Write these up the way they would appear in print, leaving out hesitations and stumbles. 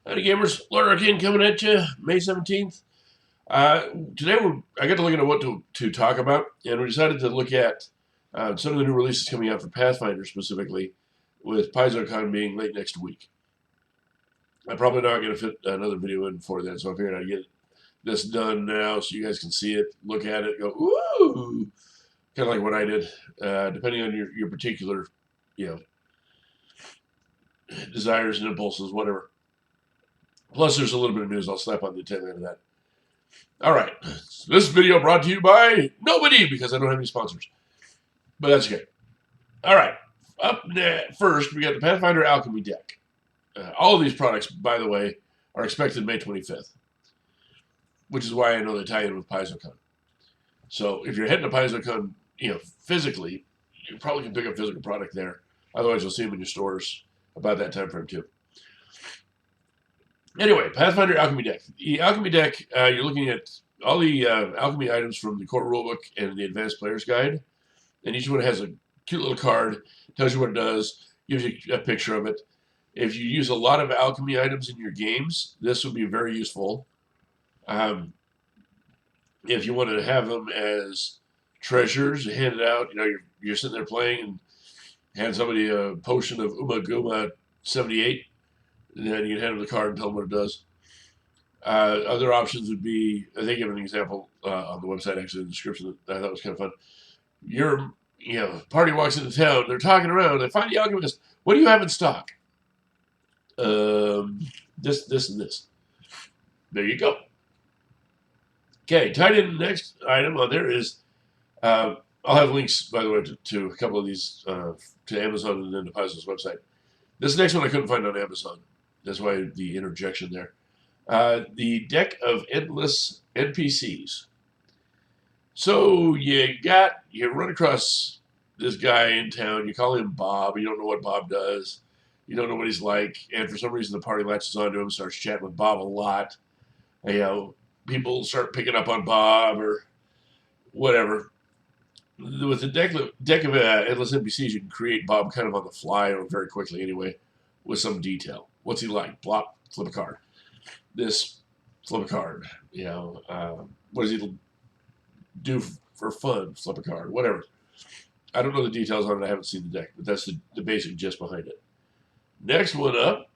Howdy gamers, Lord Arcane coming at you, May 17th. Today I got to looking at what to talk about, and we decided to look at some of the new releases coming out for Pathfinder specifically, with PaizoCon being late next week. I'm probably not going to fit another video in before then, so I figured I'd get this done now so you guys can see it, look at it, go, ooh, kind of like what I did, depending on your particular, desires and impulses, whatever. Plus, there's a little bit of news I'll slap on the tail end of that. All right. This video brought to you by nobody because I don't have any sponsors. But that's okay. All right. First, we got the Pathfinder Alchemy deck. All of these products, by the way, are expected May 25th, which is why I know they tie in with PaizoCon. So if you're heading to PaizoCon, physically, you probably can pick up physical product there. Otherwise, you'll see them in your stores about that time frame, too. Anyway, Pathfinder Alchemy deck. The Alchemy deck, you're looking at all the Alchemy items from the core rulebook and the Advanced Player's Guide. And each one has a cute little card, tells you what it does, gives you a picture of it. If you use a lot of Alchemy items in your games, this would be very useful. If you want to have them as treasures, hand it out. You're sitting there playing and hand somebody a potion of Umaguma 78. And then you can hand them the card and tell them what it does. Other options would be, they give an example on the website, actually, in the description that I thought was kind of fun. Your party walks into town, they're talking around, they find the alchemist. What do you have in stock? This, and this. There you go. Okay, tied in the next item on there is, I'll have links, by the way, to a couple of these to Amazon and then to Paizo's website. This next one I couldn't find on Amazon. That's why the interjection there. The deck of endless NPCs. So you run across this guy in town. You call him Bob. You don't know what Bob does. You don't know what he's like. And for some reason, the party latches onto him, starts chatting with Bob a lot. People start picking up on Bob or whatever. With the deck of endless NPCs, you can create Bob kind of on the fly or very quickly anyway, with some detail. What's he like? Plop, flip a card. This, flip a card. What does he do for fun? Flip a card. Whatever. I don't know the details on it. I haven't seen the deck, but that's the basic gist behind it. Next one up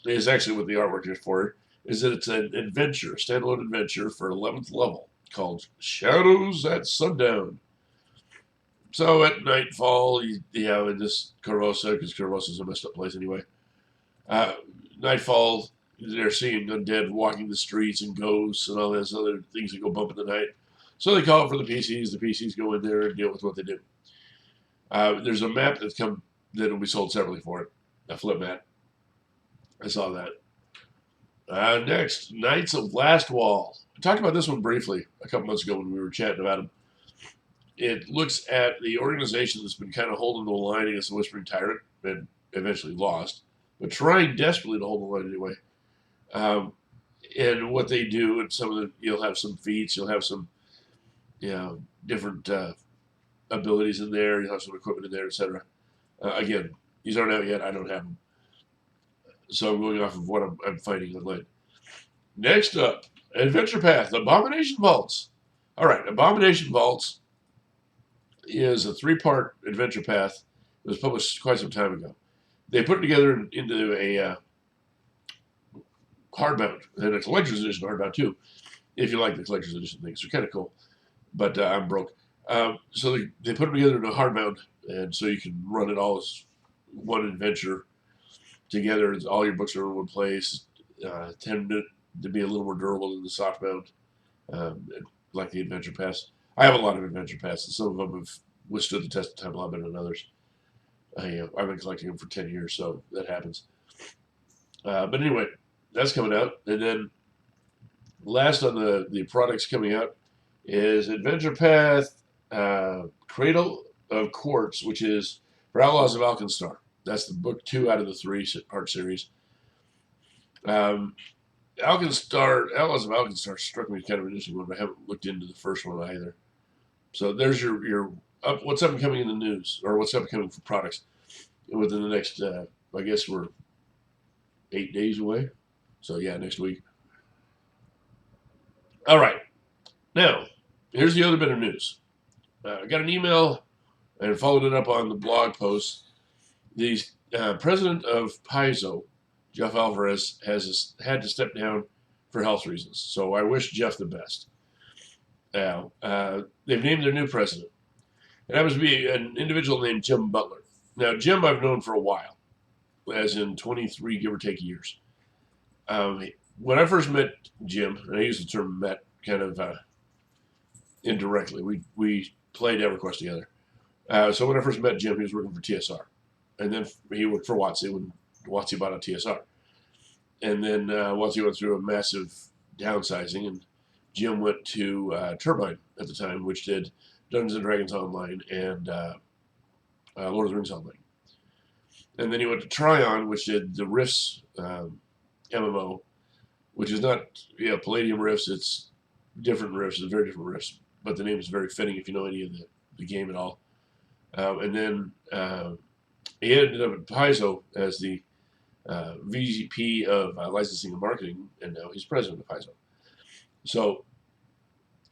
is actually what the artwork is for. Is that it's an adventure, a standalone adventure for 11th level called Shadows at Sundown. So at nightfall, in this Korvosa, because Korvosa is a messed up place anyway. Nightfall, they're seeing undead walking the streets and ghosts and all those other things that go bump in the night. So they call it for the PCs. The PCs go in there and deal with what they do. There's a map that will be sold separately for it, a flip map. I saw that. Next, Knights of Lastwall. I talked about this one briefly a couple months ago when we were chatting about them. It looks at the organization that's been kind of holding the line against the Whispering Tyrant and eventually lost, but trying desperately to hold the line anyway. And what they do, and you'll have some feats, you'll have some, different abilities in there, you'll have some equipment in there, etc. Again, these aren't out yet. I don't have them, so I'm going off of what I'm finding online. Next up, Adventure Path, Abomination Vaults. All right, Abomination Vaults is a 3-part adventure path. It was published quite some time ago. They put it together into a hardbound, and a collector's edition hardbound too, if you like the collector's edition things. They're kind of cool, but I'm broke. So they put them together in a hardbound, and so you can run it all as one adventure together. All your books are in one place. Tend to be a little more durable than the softbound, like the adventure pass. I have a lot of adventure passes. Some of them have withstood the test of time a lot better than others. I've been collecting them for 10 years, so that happens. But anyway, that's coming out. And then last on the products coming out is Adventure Path Cradle of Quartz, which is for Outlaws of Alkenstar. That's the book 2 out of the 3-part series. Outlaws of Alkenstar struck me as kind of an interesting one, but I haven't looked into the first one either. So there's your what's up and coming in the news, or what's up and coming for products within the next, I guess we're 8 days away. So yeah, next week. All right. Now, here's the other bit of news. I got an email and followed it up on the blog post. The president of Paizo, Jeff Alvarez, has had to step down for health reasons. So I wish Jeff the best. Now, they've named their new president. And that was be an individual named Jim Butler. Now, Jim I've known for a while, as in 23, give or take, years. When I first met Jim, and I use the term met kind of indirectly, we played EverQuest together. So when I first met Jim, he was working for TSR. And then he worked for WotC when WotC bought out TSR. And then WotC went through a massive downsizing, and Jim went to Turbine at the time, which did Dungeons & Dragons Online and Lord of the Rings Online. And then he went to Tryon, which did the Rifts MMO, which is not Palladium Rifts, it's different Rifts, it's very different Rifts, but the name is very fitting if you know any of the game at all. And then he ended up at Paizo as the VP of Licensing and Marketing, and now he's president of Paizo. So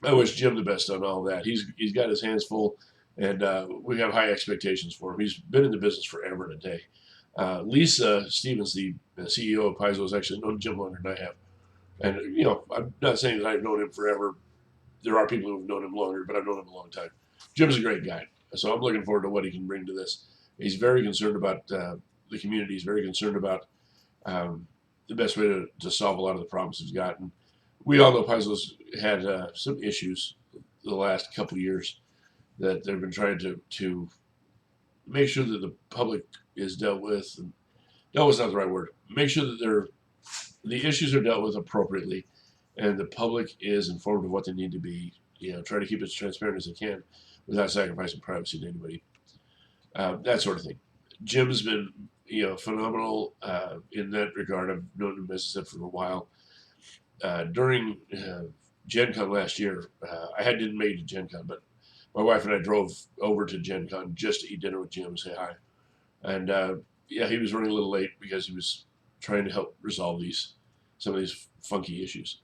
I wish Jim the best on all that. He's got his hands full, and we have high expectations for him. He's been in the business forever and a day. Lisa Stevens, the CEO of Paizo, has actually known Jim longer than I have. And, I'm not saying that I've known him forever. There are people who've known him longer, but I've known him a long time. Jim's a great guy, so I'm looking forward to what he can bring to this. He's very concerned about the community. He's very concerned about the best way to solve a lot of the problems he's got. And we all know Paizo's had some issues the last couple of years that they've been trying to make sure that the public is dealt with. And dealt with is not the right word. Make sure that the issues are dealt with appropriately, and the public is informed of what they need to be. Try to keep it as transparent as they can without sacrificing privacy to anybody. That sort of thing. Jim's been phenomenal in that regard. I've known him, as I said, for a while. During Gen Con last year, I didn't make it to Gen Con, but my wife and I drove over to Gen Con just to eat dinner with Jim and say hi. And he was running a little late because he was trying to help resolve some of these funky issues.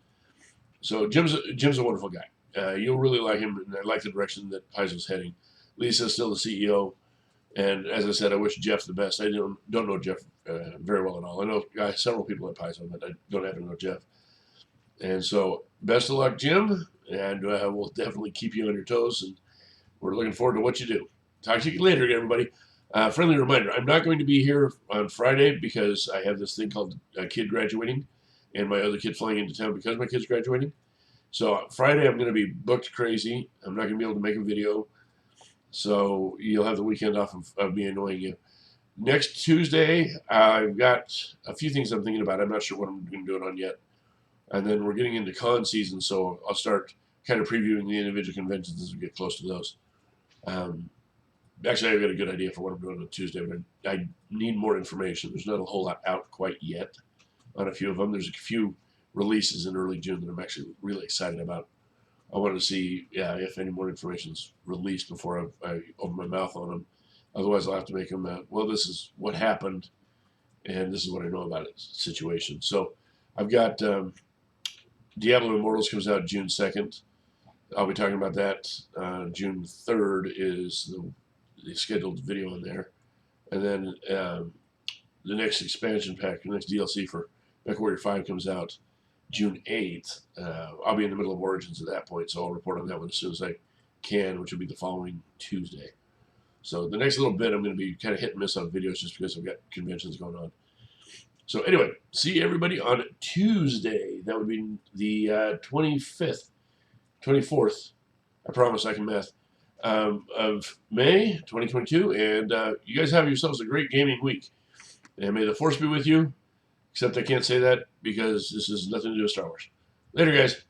So Jim's a wonderful guy. You'll really like him, and I like the direction that Paizo's heading. Lisa's still the CEO, and as I said, I wish Jeff the best. I don't know Jeff very well at all. I know several people at Paizo, but I don't happen to know Jeff. And so, best of luck, Jim, and we'll definitely keep you on your toes, and we're looking forward to what you do. Talk to you later, everybody. Friendly reminder, I'm not going to be here on Friday because I have this thing called a kid graduating, and my other kid flying into town because my kid's graduating. So Friday I'm going to be booked crazy. I'm not going to be able to make a video, so you'll have the weekend off of me annoying you. Next Tuesday, I've got a few things I'm thinking about. I'm not sure what I'm going to do it on yet. And then we're getting into con season, so I'll start kind of previewing the individual conventions as we get close to those. Actually, I've got a good idea for what I'm doing on Tuesday, but I need more information. There's not a whole lot out quite yet on a few of them. There's a few releases in early June that I'm actually really excited about. I wanted to see if any more information is released before I open my mouth on them. Otherwise, I'll have to make them, this is what happened, and this is what I know about it situation. So I've got Diablo Immortals comes out June 2nd. I'll be talking about that. June 3rd is the scheduled video in there. And then the next expansion pack, the next DLC for MechWarrior 5 comes out June 8th. I'll be in the middle of Origins at that point, so I'll report on that one as soon as I can, which will be the following Tuesday. So the next little bit, I'm going to be kind of hit and miss on videos just because I've got conventions going on. So anyway, see everybody on Tuesday. That would be the 24th. I promise I can math. Of May 2022. And you guys have yourselves a great gaming week. And may the Force be with you. Except I can't say that because this has nothing to do with Star Wars. Later, guys.